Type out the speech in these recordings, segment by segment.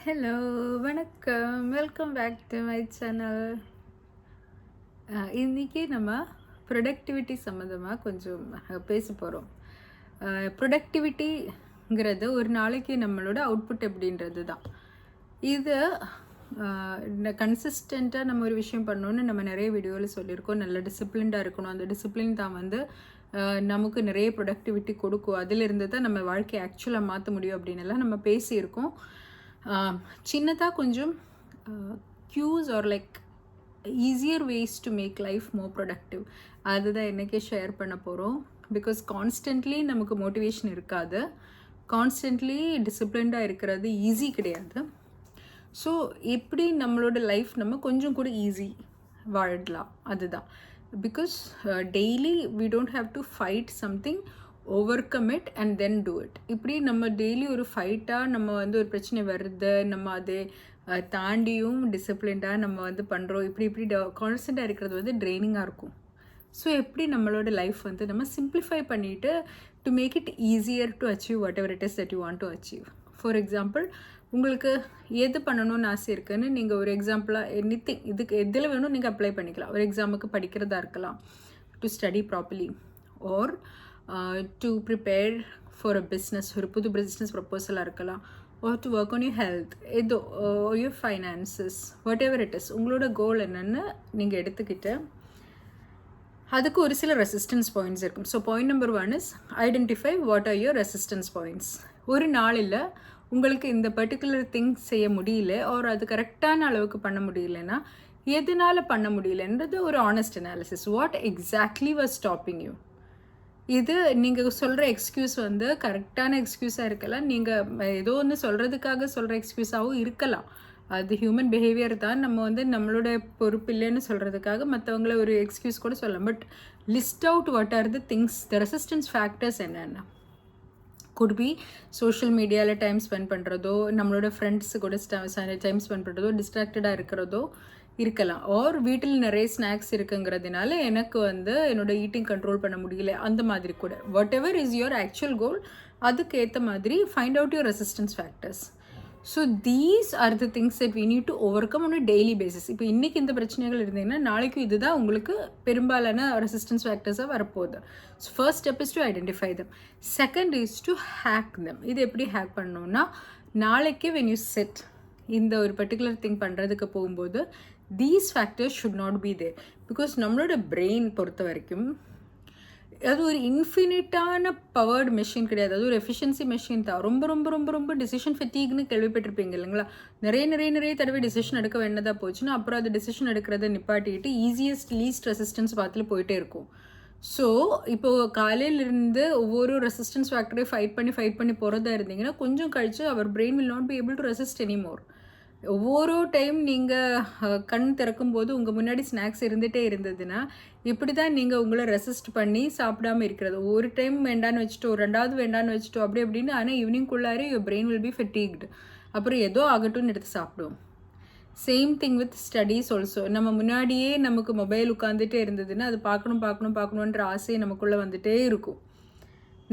Hello, வணக்கம். Welcome back to my channel. இன்றைக்கி நம்ம ப்ரொடக்டிவிட்டி சம்மந்தமாக கொஞ்சம் பேச போகிறோம். ப்ரொடக்டிவிட்டிங்கிறது ஒரு நாளைக்கு நம்மளோட அவுட்புட் எப்படின்றது தான். இது கன்சிஸ்டண்ட்டாக நம்ம ஒரு விஷயம் பண்ணோன்னு நம்ம நிறைய வீடியோவில் சொல்லியிருக்கோம். நல்ல டிசிப்ளின்டாக இருக்கணும். அந்த டிசிப்ளின் தான் வந்து நமக்கு நிறைய ப்ரொடக்டிவிட்டி கொடுக்கும். அதிலிருந்து தான் நம்ம வாழ்க்கையை ஆக்சுவலாக மாற்ற முடியும் அப்படின்னெல்லாம் நம்ம பேசியிருக்கோம். சின்னதாக கொஞ்சம் cues are like easier ways to make life more productive அதுதான் இன்றைக்கி ஷேர் பண்ண போகிறோம். பிகாஸ் கான்ஸ்டன்ட்லி நமக்கு மோட்டிவேஷன் இருக்காது, கான்ஸ்டன்ட்லி டிசிப்ளின்டாக இருக்கிறது ஈஸி கிடையாது. ஸோ எப்படி நம்மளோட லைஃப் நம்ம கொஞ்சம் கூட ஈஸி வாழலாம் அதுதான். Because daily we don't have to fight something, over commit and then do it. இப்படி நம்ம டெய்லி ஒரு ஃபைட்டாக நம்ம வந்து ஒரு பிரச்சனை வருது, நம்ம அதை தாண்டியும் டிசிப்ளின்டாக நம்ம வந்து பண்ணுறோம். இப்படி கான்ஸ்டண்ட்டாக இருக்கிறது வந்து ட்ரெயினிங்காக இருக்கும். ஸோ எப்படி நம்மளோட லைஃப் வந்து நம்ம சிம்பிளிஃபை பண்ணிவிட்டு to make it easier to achieve whatever it is that you want to achieve. For example, உங்களுக்கு எது பண்ணணும்னு ஆசை இருக்குன்னு நீங்கள் ஒரு எக்ஸாம்பிளாக எனிதிங் இதுக்கு எதில் வேணும் நீங்கள் அப்ளை பண்ணிக்கலாம். ஒரு எக்ஸாமுக்கு படிக்கிறதா இருக்கலாம், to study properly, or to prepare for a business, ஒரு புது பிஸ்னஸ் ப்ரப்போசலாக இருக்கலாம், or to work on your health, ஏதோ your finances, whatever it is. உங்களோட கோல் என்னென்னு நீங்கள் எடுத்துக்கிட்டு அதுக்கு ஒரு சில ரெசிஸ்டன்ஸ் பாயிண்ட்ஸ் இருக்கும். So point number 1 is identify what are your resistance points. ஒரு நாளில் உங்களுக்கு இந்த பர்டிகுலர் திங்ஸ் செய்ய முடியல, ஆர் அது கரெக்டான அளவுக்கு பண்ண முடியலன்னா எதனால் பண்ண முடியலன்றது ஒரு honest analysis. What exactly was stopping you? இது நீங்கள் சொல்கிற எக்ஸ்கியூஸ் வந்து கரெக்டான எக்ஸ்கியூஸாக இருக்கலாம், நீங்கள் ஏதோ ஒன்று சொல்கிறதுக்காக சொல்கிற எக்ஸ்கியூஸாகவும் இருக்கலாம். அது ஹியூமன் பிஹேவியர் தான். நம்ம வந்து நம்மளோட பொறுப்பு இல்லைன்னு சொல்கிறதுக்காக மற்றவங்கள ஒரு எக்ஸ்கியூஸ் கூட சொல்லலாம். But list out what are the things, the resistance factors என்னென்ன. குட் பி சோஷியல் மீடியாவில் டைம் ஸ்பெண்ட் பண்ணுறதோ, நம்மளோட ஃப்ரெண்ட்ஸு கூட டைம் ஸ்பெண்ட் பண்ணுறதோ, டிஸ்ட்ராக்டடாக இருக்கிறதோ இருக்கலாம். ஆர் வீட்டில் நிறைய ஸ்நாக்ஸ் இருக்குங்கிறதுனால எனக்கு வந்து என்னோடய ஈட்டிங் கண்ட்ரோல் பண்ண முடியல, அந்த மாதிரி கூட. Whatever is your actual goal, அதுக்கு ஏற்ற மாதிரி find out your resistance factors. So these are the things that we need to overcome on a daily basis. இப்போ இன்றைக்கி இந்த பிரச்சனைகள் இருந்தீங்கன்னா நாளைக்கும் இதுதான் உங்களுக்கு பெரும்பாலான ரெசிஸ்டன்ஸ் ஃபேக்டர்ஸாக வரப்போகுது. So first step is to identify them. Second is to hack them. இது எப்படி ஹேக் பண்ணணும்னா, நாளைக்கு வென் யூ செட் இந்த ஒரு பர்டிகுலர் திங் பண்ணுறதுக்கு போகும்போது these factors should not be there. Because நம்மளோட பிரெயின் பொறுத்த வரைக்கும் அது ஒரு இன்ஃபினிட்டான பவர்டு மெஷின் கிடையாது, அது ஒரு எஃபிஷியன்சி மெஷின் தான். ரொம்ப ரொம்ப ரொம்ப ரொம்ப டிசிஷன் ஃபெட்டிக்னு கேள்விப்பட்டிருப்பீங்க இல்லைங்களா? நிறைய தடவை டிசிஷன் எடுக்க வேண்டதாக போச்சுன்னா அப்புறம் அது டிசிஷன் எடுக்கிறத நிப்பாட்டிட்டு ஈஸியஸ்ட் லீஸ்ட் ரெசிஸ்டன்ஸ் பார்த்துல போயிட்டே இருக்கும். ஸோ இப்போது காலையிலிருந்து ஒவ்வொரு ரெசிஸ்டன்ஸ் ஃபேக்டரையும் ஃபைட் பண்ணி போகிறதா இருந்தீங்கன்னா கொஞ்சம் கழித்து our brain will not be able to resist anymore. ஒவ்வொரு டைம் நீங்கள் கண் திறக்கும்போது உங்கள் முன்னாடி ஸ்நாக்ஸ் இருந்துகிட்டே இருந்ததுன்னா இப்படி தான் நீங்கள் உங்களை ரெசிஸ்ட் பண்ணி சாப்பிடாமல் இருக்கிறது. ஒரு டைம் வேண்டான்னு வச்சுட்டோம், ரெண்டாவது வேண்டான்னு வச்சுட்டோம், அப்படி அப்படின்னு. ஆனால் ஈவினிங்குள்ளாரே யுவர் பிரெயின் வில் பி ஃபெட்டிக்டு. அப்புறம் ஏதோ ஆகட்டும்னு எடுத்து சாப்பிடுவோம். Same thing with studies also. நம்ம முன்னாடியே நமக்கு மொபைல் உட்காந்துட்டே இருந்ததுன்னா அது பார்க்கணுன்ற ஆசையை நமக்குள்ளே வந்துகிட்டே இருக்கும்.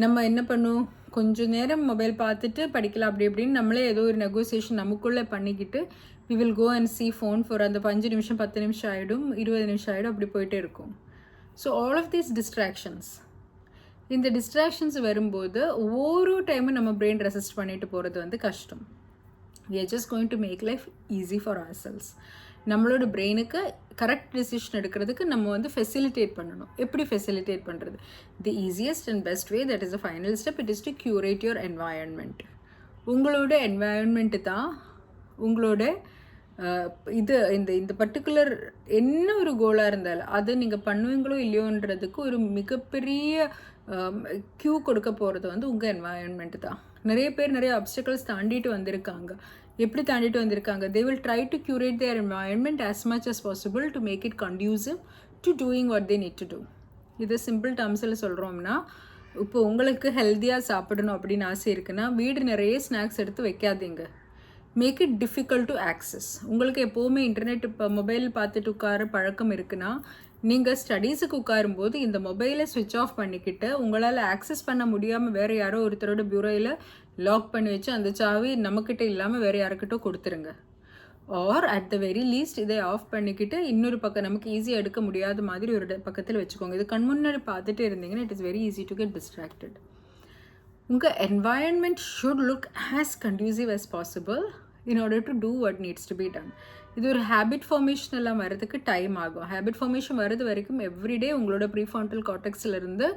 நம்ம என்ன பண்ணுவோம், கொஞ்சம் நேரம் மொபைல் பார்த்துட்டு படிக்கலாம் அப்படி இப்படின்னு நம்மளே ஏதோ ஒரு நெகோசியேஷன் நமக்குள்ளே பண்ணிக்கிட்டு we will go and see phone for அந்த 5 நிமிஷம் 10 நிமிஷம் ஆகிடும், 20 நிமிஷம் ஆகிடும், அப்படி போயிட்டே இருக்கும். So all of these distractions, இந்த டிஸ்ட்ராக்ஷன்ஸ் வரும்போது ஒவ்வொரு டைமும் நம்ம பிரெயின் ரெசிஸ்ட் பண்ணிட்டு போகிறது வந்து கஷ்டம். we are just going to make life easy for ourselves. நம்மளோட பிரெயினுக்கு கரெக்ட் டிசிஷன் எடுக்கிறதுக்கு நம்ம வந்து ஃபெசிலிட்டேட் பண்ணணும். எப்படி ஃபெசிலிட்டேட் பண்ணுறது? தி easiest and best way, that is a final step, it is to curate your environment. உங்களோட என்வாயன்மெண்ட்டு தான் உங்களோட இது இந்த பர்டிகுலர் என்ன ஒரு கோலாக இருந்தாலும் அது நீங்கள் பண்ணுவீங்களோ இல்லையோன்றதுக்கு ஒரு மிகப்பெரிய க்யூ கொடுக்க போகிறது வந்து உங்கள் என்வாயன்மெண்ட்டு தான். நிறைய பேர் நிறைய அப்டக்கிள்ஸ் தாண்டிட்டு வந்திருக்காங்க. எப்படி தாண்டிட்டு வந்திருக்காங்க? They will try to curate their environment as much as possible to make it conducive to doing what they need to do. இது சிம்பிள் டேர்ம்ஸில் சொல்கிறோம்னா, இப்போ உங்களுக்கு ஹெல்த்தியாக சாப்பிடணும் அப்படின்னு ஆசை இருக்குன்னா வீடு நிறைய ஸ்நாக்ஸ் எடுத்து வைக்காதீங்க. Make it difficult to access. உங்களுக்கு எப்போவுமே இன்டர்நெட் இப்போ மொபைல் பார்த்துட்டு உட்கார பழக்கம் இருக்குன்னா நீங்கள் ஸ்டடீஸுக்கு உட்காரும்போது இந்த மொபைலை ஸ்விட்ச் ஆஃப் பண்ணிக்கிட்டு உங்களால் ஆக்சஸ் பண்ண முடியாமல் வேறு யாரோ ஒருத்தரோட பியூரோயில் லாக் பண்ணி வச்சு அந்த சாவி நம்மக்கிட்ட இல்லாமல் வேறு யாருக்கிட்ட கொடுத்துருங்க. Or at the very least இதை ஆஃப் பண்ணிக்கிட்டு இன்னொரு பக்கம் நமக்கு ஈஸியாக எடுக்க முடியாத மாதிரி ஒரு பக்கத்தில் வச்சுக்கோங்க. இது கண் முன்னாடி பார்த்துட்டு இருந்தீங்கன்னா it is very easy to get distracted. உங்கள் environment should look as conducive as possible in order to do what needs to be done. இது ஒரு ஹேபிட் ஃபார்மேஷன் எல்லாம் வரதுக்கு டைம் ஆகும். ஹேபிட் ஃபார்மேஷன் வரது வரைக்கும் எவ்ரிடே உங்களோட ப்ரீஃபாண்டல் கார்டெக்ஸ்லேருந்து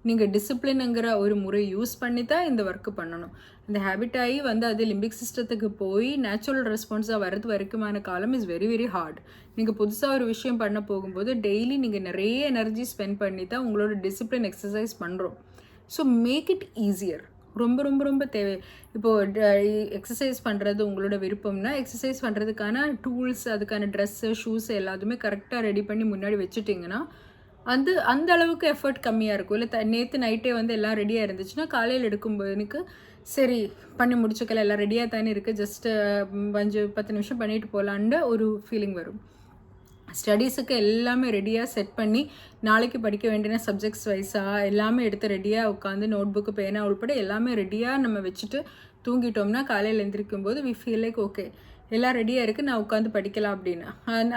நீங்கள் டிசிப்ளினுங்கிற ஒரு முறை யூஸ் பண்ணி தான் இந்த ஒர்க்கு பண்ணணும். இந்த ஹேபிட் ஆகி வந்து அது லிம்பிக் சிஸ்டத்துக்கு போய் நேச்சுரல் ரெஸ்பான்ஸாக வரது வரைக்குமான காலம் இஸ் வெரி வெரி ஹார்ட். நீங்கள் புதுசாக ஒரு விஷயம் பண்ண போகும்போது டெய்லி நீங்கள் நிறைய எனர்ஜி ஸ்பெண்ட் பண்ணி தான் உங்களோட டிசிப்ளின் எக்ஸசைஸ் பண்ணுறோம். So make it easier. ரொம்ப ரொம்ப ரொம்ப தேவை. இப்போது எக்ஸசைஸ் பண்ணுறது உங்களோட விருப்பம்னா எக்ஸசைஸ் பண்ணுறதுக்கான டூல்ஸ், அதுக்கான ட்ரெஸ்ஸு, ஷூஸ் எல்லாத்துமே கரெக்டாக ரெடி பண்ணி முன்னாடி வச்சுட்டிங்கன்னா அந்த அளவுக்கு எஃபர்ட் கம்மியாக இருக்கும். இல்லை நேற்று நைட்டே வந்து எல்லாம் ரெடியாக இருந்துச்சுன்னா காலையில் எடுக்கும்போது எனக்கு சரி பண்ணி முடிச்சுக்கலாம், எல்லாம் ரெடியாக தானே இருக்குது, ஜஸ்ட்டு 5-10 நிமிஷம் பண்ணிட்டு போகலான்ற ஒரு ஃபீலிங் வரும். ஸ்டடீஸுக்கு எல்லாமே ரெடியாக செட் பண்ணி நாளைக்கு படிக்க வேண்டிய சப்ஜெக்ட்ஸ் வைஸாக எல்லாமே எடுத்து ரெடியாக உட்காந்து நோட் புக்கு, பேனா உள்பட எல்லாமே ரெடியாக நம்ம வச்சுட்டு தூங்கிட்டோம்னா காலையில் எழுந்திரிக்கும் போது வி ஃபீல் லைக் ஓகே எல்லாம் ரெடியாக இருக்குது, நான் உட்காந்து படிக்கலாம் அப்படின்னு.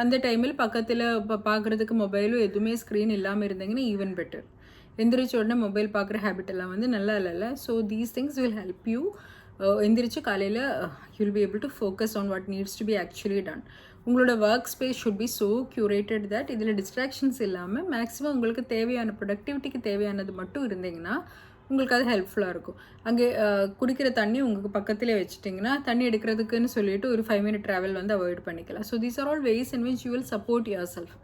அந்த டைமில் பக்கத்தில் பார்க்குறதுக்கு மொபைலும் எதுவுமே ஸ்க்ரீன் இல்லாமல் இருந்தீங்கன்னா ஈவன் பெட்டர். எந்திரிச்ச உடனே மொபைல் பார்க்குற ஹேபிட் எல்லாம் வந்து நல்லா இல்லைல்ல. So these things will help you. எந்திரிச்சு காலையில் you'll be able to focus on what needs to be actually done. உங்களோட work space should be so curated that இதில் டிஸ்ட்ராக்ஷன்ஸ் இல்லாமல் மேக்ஸிமம் உங்களுக்கு தேவையான ப்ரொடக்டிவிட்டிக்கு தேவையானது மட்டும் இருந்தீங்கன்னா உங்களுக்கு அது ஹெல்ப்ஃபுல்லாக இருக்கும். அங்கே குடிக்கிற தண்ணி உங்களுக்கு பக்கத்திலே வச்சுட்டிங்கன்னா தண்ணி எடுக்கிறதுக்குன்னு சொல்லிட்டு ஒரு 5 minute ட்ராவல் வந்து அவாய்ட் பண்ணிக்கலாம். So these are all ways in which you will support yourself.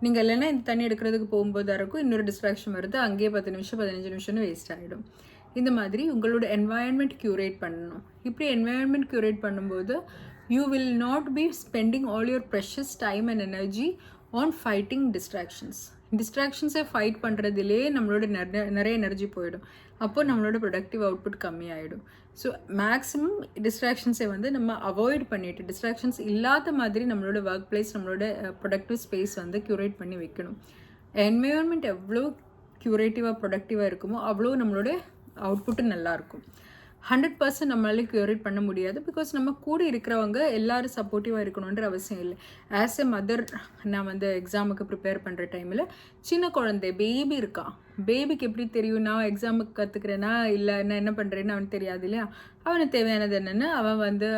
நீங்கள் இல்லைன்னா இந்த தண்ணி எடுக்கிறதுக்கு போகும்போது இருக்கும் இன்னொரு டிஸ்ட்ராக்ஷன் வருது, அங்கேயே 10 நிமிஷம் 15 நிமிஷம்னு வேஸ்ட் ஆகிடும். இந்த மாதிரி உங்களோட என்வாயன்மெண்ட் க்யூரேட் பண்ணணும். இப்படி என்வாயன்மெண்ட் க்யூரேட் பண்ணும்போது you will not be spending all your precious time and energy on fighting distractions. டிஸ்ட்ராக்ஷன்ஸை ஃபைட் பண்ணுறதுலே நம்மளோட நிறைய எனர்ஜி போயிடும். அப்போது நம்மளோட ப்ரொடக்டிவ் அவுட்புட் கம்மியாயிடும். ஸோ மேக்ஸிமம் டிஸ்ட்ராக்ஷன்ஸை வந்து நம்ம அவாய்ட் பண்ணிவிட்டு டிஸ்ட்ராக்ஷன்ஸ் இல்லாத மாதிரி நம்மளோட ஒர்க் பிளேஸ், நம்மளோட ப்ரொடக்டிவ் ஸ்பேஸ் வந்து க்யூரேட் பண்ணி வைக்கணும். என்வைரன்மெண்ட் எவ்வளோ க்யூரேட்டிவாக ப்ரொடக்டிவாக இருக்குமோ அவ்வளோ நம்மளோட அவுட்புட்டும் நல்லாயிருக்கும். 100% நம்மளால க்யூரேட் பண்ண முடியாது. பிகாஸ் நம்ம கூட இருக்கிறவங்க எல்லோரும் சப்போர்ட்டிவாக இருக்கணுன்ற அவசியம் இல்லை. ஆஸ் எ மதர் நான் வந்து எக்ஸாமுக்கு ப்ரிப்பேர் பண்ணுற டைமில் சின்ன குழந்தை பேபி இருக்கான். பேபிக்கு எப்படி தெரியும் நான் எக்ஸாமுக்கு கற்றுக்கிறேன்னா இல்லை நான் என்ன பண்ணுறேன்னு அவனுக்கு தெரியாது இல்லையா. அவனுக்கு தேவையானது என்னென்னு அவன் வந்து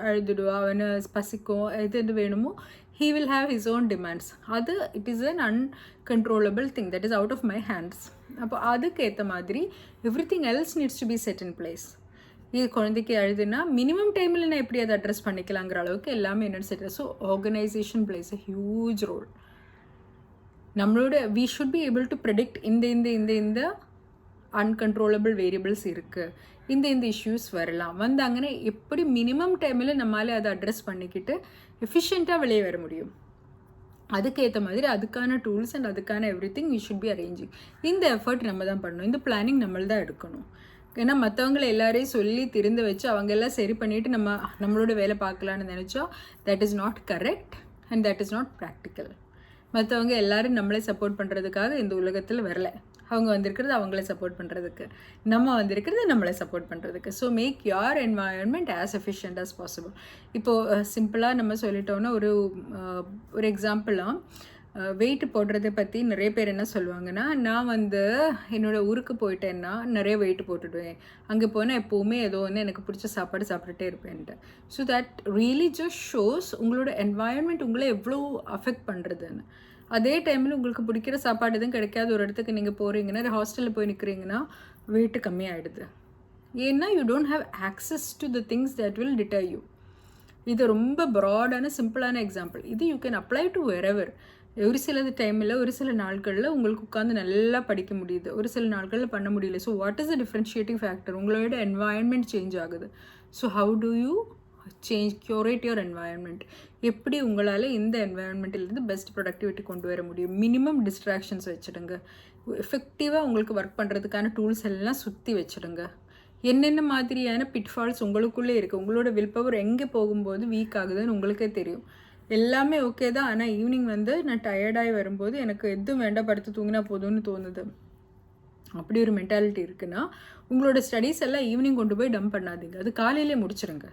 அழுதுடுவான், அவனு பசிக்கும், எது வேணுமோ he will have his own demands. அது it is an uncontrollable thing that is out of my hands. அப்போ அதுக்கு ஏற்ற மாதிரி everything else needs to be set in place. இது குழந்தைக்கு அழுதுன்னா மினிமம் டைமில் நான் எப்படி அதை அட்ரஸ் பண்ணிக்கலாங்கிற அளவுக்கு எல்லாமே என்னென்னு set. So organisation place a huge role. நம்மளோட we should be able to predict இந்த அன்கண்ட்ரோலபிள் வேரியபிள்ஸ் இருக்குது, இந்த இஷ்யூஸ் வரலாம், வந்தாங்கன்னா எப்படி மினிமம் டைமில் நம்மளால் அதை அட்ரஸ் பண்ணிக்கிட்டு எஃபிஷியண்ட்டாக வெளியே வர முடியும். அதுக்கேற்ற மாதிரி அதுக்கான டூல்ஸ் அண்ட் அதுக்கான everything we should be arranging. இந்த எஃபர்ட் நம்ம தான் பண்ணணும், இந்த பிளானிங் நம்மள தான் எடுக்கணும். ஏன்னா மற்றவங்களை எல்லாரையும் சொல்லி திருந்து வச்சு அவங்க எல்லாம் சரி பண்ணிவிட்டு நம்மளோட வேலை பார்க்கலான்னு நினச்சா that is not correct and that is not practical. மற்றவங்க எல்லோரும் நம்மளே சப்போர்ட் பண்ணுறதுக்காக இந்த உலகத்தில் வரல. அவங்க வந்திருக்கிறது அவங்கள சப்போர்ட் பண்ணுறதுக்கு, நம்ம வந்திருக்கிறது நம்மளை சப்போர்ட் பண்ணுறதுக்கு. So make your environment as efficient as possible. இப்போது சிம்பிளாக நம்ம சொல்லிட்டோன்னா ஒரு எக்ஸாம்பிளாக வெயிட் போடுறதை பற்றி நிறைய பேர் என்ன சொல்லுவாங்கன்னா, நான் வந்து என்னோடய ஊருக்கு போயிட்டேன்னா நிறைய வெயிட் போட்டுடுவேன், அங்கே போனால் எப்போவுமே ஏதோ ஒன்று எனக்கு பிடிச்ச சாப்பாடு சாப்பிட்டுட்டே இருப்பேன்ட்டு. So that really just shows உங்களோட என்வாயன்மெண்ட் உங்களை எவ்வளோ அஃபெக்ட் பண்ணுறதுன்னு. அதே டைமில் உங்களுக்கு பிடிக்கிற சாப்பாடு எதுவும் கிடைக்காத ஒரு இடத்துக்கு நீங்கள் போகிறீங்கன்னா, ஹாஸ்டலில் போய் நிற்கிறீங்கன்னா வெயிட்டு கம்மியாகிடுது. ஏன்னா you don't have access to the things that will titre you. இது ரொம்ப ப்ராடான சிம்பிளான எக்ஸாம்பிள். இது யூ கேன் அப்ளை டு வெரெவர். ஒரு சில டைமில் ஒரு சில நாட்களில் உங்களுக்கு உட்காந்து நல்லா படிக்க முடியுது, ஒரு சில நாட்களில் பண்ண முடியல. So what is the differentiating factor? உங்களோட என்வாயன்மெண்ட் சேஞ்ச் ஆகுது. So how to you curate your environment? எப்படி உங்களால் இந்த என்வாயன்மெண்ட்டிலேருந்து பெஸ்ட் ப்ரொடக்டிவிட்டி கொண்டு வர முடியும்? மினிமம் டிஸ்ட்ராக்ஷன்ஸ் வச்சுடுங்க. எஃபெக்டிவாக உங்களுக்கு ஒர்க் பண்ணுறதுக்கான டூல்ஸ் எல்லாம் சுற்றி வச்சுடுங்க. என்னென்ன மாதிரியான பிட்ஃபால்ஸ் உங்களுக்குள்ளே இருக்குது, உங்களோட வில் பவர் எங்கே போகும்போது வீக் ஆகுதுன்னு உங்களுக்கே தெரியும். எல்லாமே ஓகே தான். ஆனால் ஈவினிங் வந்து நான் டயர்டாகி வரும்போது எனக்கு எதுவும் வேண்டாம், படுத்து தூங்கினா போதும்னு தோணுது. அப்படி ஒரு மென்டாலிட்டி இருக்குன்னா உங்களோட ஸ்டடீஸ் எல்லாம் ஈவினிங் கொண்டு போய் டம்ப் பண்ணாதீங்க, அது காலையிலே முடிச்சிருங்க.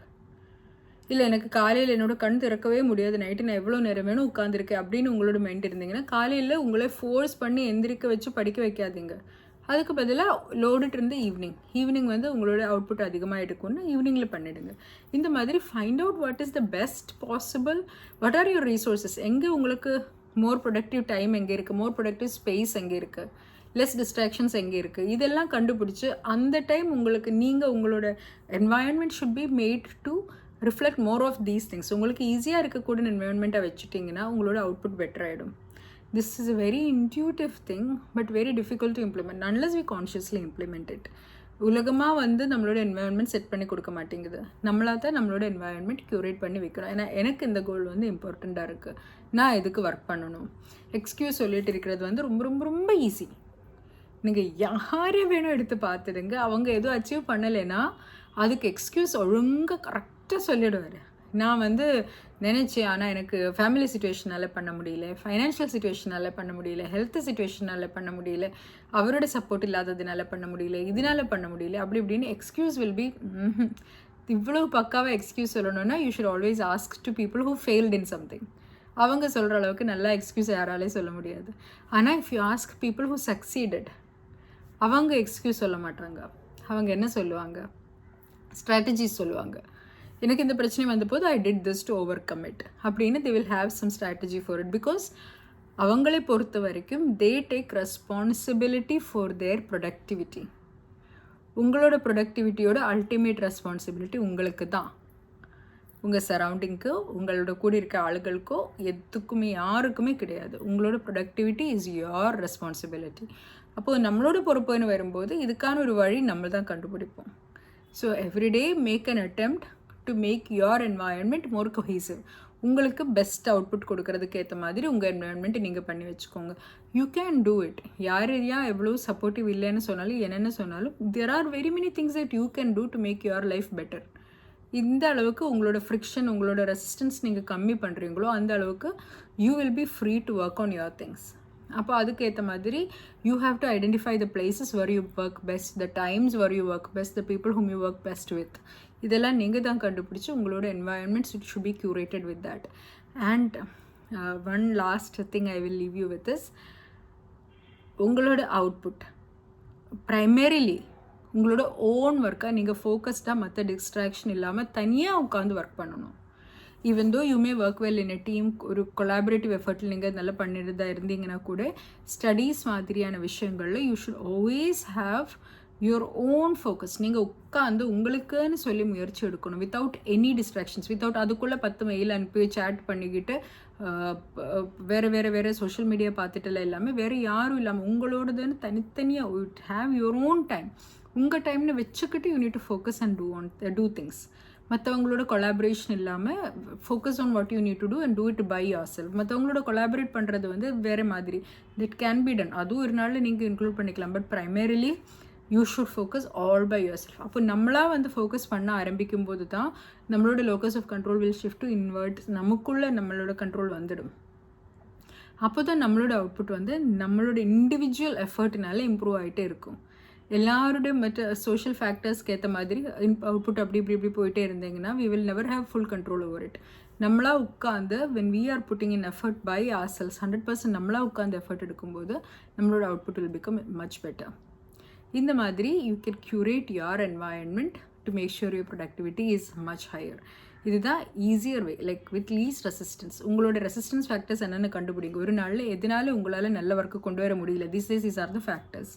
இல்லை எனக்கு காலையில் என்னோடய கண் திறக்கவே முடியாது, நைட்டு நான் எவ்வளோ நேரம் வேணும் உட்காந்துருக்கேன் அப்படின்னு உங்களோட மைண்ட் இருந்தீங்கன்னா காலையில் உங்களை ஃபோர்ஸ் பண்ணி எந்திரிக்க வச்சு படிக்க வைக்காதீங்க. அதுக்கு பதிலாக லோடிட்டு இருந்து ஈவினிங் வந்து உங்களோட அவுட்புட் அதிகமாக எடுக்கும்னு ஈவினிங்கில் பண்ணிவிடுங்க. இந்த மாதிரி find out what is the best possible, what are your resources, எங்கே உங்களுக்கு மோர் ப்ரொடக்டிவ் டைம் எங்கே இருக்குது, மோர் ப்ரொடக்டிவ் ஸ்பேஸ் எங்கே இருக்குது, லெஸ் டிஸ்ட்ராக்ஷன்ஸ் எங்கே இருக்குது, இதெல்லாம் கண்டுபிடிச்சி அந்த டைம் உங்களுக்கு நீங்கள் உங்களோட environment should be made to reflect more of these things. உங்களுக்கு ஈஸியாக இருக்கக்கூடிய என்வாயன்மெண்ட்டை வச்சுட்டிங்கன்னா உங்களோட அவுட்புட் பெட்டர் ஆகிடும். This is a very intuitive thing but very difficult to implement unless we consciously implement it. உலகமாக வந்து நம்மளோட என்வாயன்மெண்ட் செட் பண்ணி கொடுக்க மாட்டேங்குது, நம்மளாக தான் நம்மளோட என்வாயன்மெண்ட் க்யூரேட் பண்ணி வைக்கிறோம். ஏன்னா எனக்கு இந்த கோல் வந்து இம்பார்ட்டண்ட்டாக இருக்குது, நான் இதுக்கு ஒர்க் பண்ணணும். எக்ஸ்கியூஸ் சொல்லிட்டு இருக்கிறது வந்து ரொம்ப ரொம்ப ரொம்ப ஈஸி. நீங்கள் யாரே வேணும் எடுத்து பார்த்துடுங்க, அவங்க எதுவும் அச்சீவ் பண்ணலைன்னா அதுக்கு எக்ஸ்கியூஸ் ஒழுங்காக கரெக்டாக சொல்லிவிடுவார். நான் வந்து நினச்சேன் ஆனால் எனக்கு ஃபேமிலி சுச்சுவேஷனால் பண்ண முடியல, ஃபைனான்ஷியல் சுச்சுவேஷனால் பண்ண முடியல, ஹெல்த் சுச்சுவேஷனால் பண்ண முடியல, அவரோட சப்போர்ட் இல்லாததுனால பண்ண முடியல, இதனால் பண்ண முடியல, அப்படி இப்படின்னு எக்ஸ்கியூஸ் வில் பி. இவ்வளோ பக்காவாக எக்ஸ்கியூஸ் சொல்லணும்னா you should always ask to people who failed in something. அவங்க சொல்கிற அளவுக்கு நல்லா எக்ஸ்கியூஸ் யாராலே சொல்ல முடியாது. ஆனால் if you ask people who succeeded, அவங்க எக்ஸ்கியூஸ் சொல்ல மாட்டாங்க. அவங்க என்ன சொல்லுவாங்க, ஸ்ட்ராட்டஜிஸ் சொல்லுவாங்க. எனக்கு இந்த பிரச்சனை வந்தபோது I did this to overcome it அப்படின்னு they will have some strategy for it. Because அவங்களை பொறுத்த வரைக்கும் they take responsibility for their productivity. உங்களோட ப்ரொடக்டிவிட்டியோட அல்டிமேட் ரெஸ்பான்சிபிலிட்டி உங்களுக்கு தான். உங்கள் சரௌண்டிங்க்கு, உங்களோட கூடி இருக்க ஆளுகளுக்கோ எதுக்குமே யாருக்குமே கிடையாது. உங்களோட ப்ரொடக்டிவிட்டி இஸ் யோர் ரெஸ்பான்சிபிலிட்டி. அப்போது நம்மளோட பொறுப்புன்னு வரும்போது இதுக்கான ஒரு வழி நம்ம தான் கண்டுபிடிப்போம். So everyday make an attempt to make your environment more cohesive. உங்களுக்கு பெஸ்ட் அவுட்புட் கொடுக்கறதுக்கு ஏற்ற மாதிரி உங்கள் என்வாயன்மெண்ட்டை நீங்கள் பண்ணி வச்சுக்கோங்க. You can do it. யார் எவ்வளோ சப்போர்ட்டிவ் இல்லைன்னு சொன்னாலும் என்னென்ன சொன்னாலும் there are very many things that you can do to make your life better. இந்த அளவுக்கு உங்களோட ஃப்ரிக்ஷன், உங்களோட ரெசிஸ்டன்ஸ் நீங்கள் கம்மி பண்ணுறீங்களோ அந்த அளவுக்கு you will be free to work on your things. அப்போ அதுக்கேற்ற மாதிரி you have to identify the places where you work best, the times where you work best, the people whom you work best with. இதெல்லாம் நீங்கள் தான் கண்டுபிடிச்சி உங்களோட environments it should be curated with that. And one last thing I will leave you with is, உங்களோட output primarily உங்களோட own ஒர்க்காக நீங்கள் ஃபோக்கஸ்டாக மற்ற டிஸ்ட்ராக்ஷன் இல்லாமல் தனியாக உட்காந்து ஒர்க் பண்ணணும். Even though you may work well in a team, ஒரு கொலாபரேட்டிவ் எஃபர்ட்டில் நீங்கள் நல்லா பண்ணிட்டு இருந்தீங்கன்னா கூட ஸ்டடீஸ் மாதிரியான விஷயங்களில் you should always have your own focus. நீங்கள் உட்காந்து உங்களுக்குன்னு சொல்லி முயற்சி எடுக்கணும், வித்தவுட் எனி டிஸ்ட்ராக்ஷன்ஸ், வித்தவுட் அதுக்குள்ளே 10 மெயில் அனுப்பி சேட் பண்ணிக்கிட்டு வேறு சோஷியல் மீடியா பார்த்துட்டுலாம் இல்லாமல் வேறு யாரும் இல்லாமல் உங்களோடதுன்னு தனித்தனியாக you have your own time. உங்கள் டைம்னு வச்சுக்கிட்டு you need to focus and do things. மற்றவங்களோட கொலாபரேஷன் இல்லாமல் focus on what you need to do and do it by yourself. மற்றவங்களோட கொலாபரேட் பண்ணுறது வந்து வேறு மாதிரி, தட் கேன் பி டன், அதுவும் ஒரு நாளில் நீங்கள் இன்க்ளூட் பண்ணிக்கலாம். But primarily you should focus all by yourself. அப்போ நம்மளாக வந்து ஃபோக்கஸ் பண்ண ஆரம்பிக்கும் போது தான் நம்மளோட locus of control will shift to invert, நமக்குள்ளே நம்மளோட கண்ட்ரோல் வந்துடும். அப்போ தான் நம்மளோட அவுட்புட் வந்து நம்மளோட இண்டிவிஜுவல் எஃபர்ட்னால இம்ப்ரூவ் ஆகிட்டே இருக்கும். எல்லாருடைய மற்ற சோஷியல் ஃபேக்டர்ஸ்க்கு ஏற்ற மாதிரி அவுட்புட் அப்படி இப்படி போயிட்டே இருந்தீங்கன்னா we will never have full control over it. நம்மளா உட்காந்து when we are putting in effort by ourselves 100% நம்மளா உட்காந்து எஃபர்ட் எடுக்கும்போது நம்மளோட output will become much better. இந்த மாதிரி you can curate your environment to make sure your productivity is much higher. இதுதான் easier way, like with least resistance. உங்களோட resistance factors என்னென்னு கண்டுபிடிங்க. ஒரு நாளில் எதனால உங்களால் நல்ல ஒர்க்கு கொண்டு வர முடியல, these are the factors.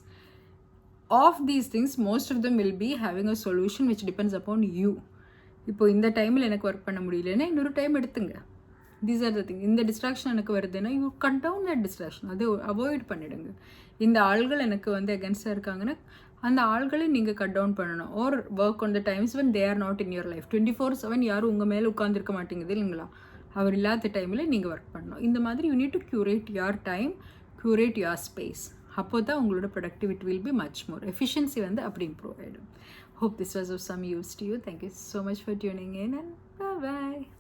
Of these things most of them will be having a solution which depends upon you. இப்போ இந்த டைமில் எனக்கு ஒர்க் பண்ண முடியலன்னா இன்னொரு டைம் எடுத்துங்க. These are the thing. இந்த டிஸ்ட்ராக்ஷன் எனக்கு வருதுன்னா you cut down that distraction, அதை அவாய்ட் பண்ணிவிடுங்க. இந்த ஆள்கள் எனக்கு வந்து அகேன்ஸ்டாக இருக்காங்கன்னா அந்த ஆள்களை நீங்கள் கட் டவுன் பண்ணணும். Or work on the times when they are not in your life. 24/7 யாரும் உங்கள் மேலே உட்காந்துருக்க மாட்டேங்குது இல்லைங்களா, அவர் இல்லாத டைமில் நீங்கள் ஒர்க் பண்ணணும். இந்த மாதிரி you need to curate your time, curate your space. அப்போ தான் உங்களோட productivity will be much more, efficiency வந்து அப்படி இம்ப்ரூவ் ஆகிடும். Hope this was of some use to you. Thank you so much for tuning in and bye-bye.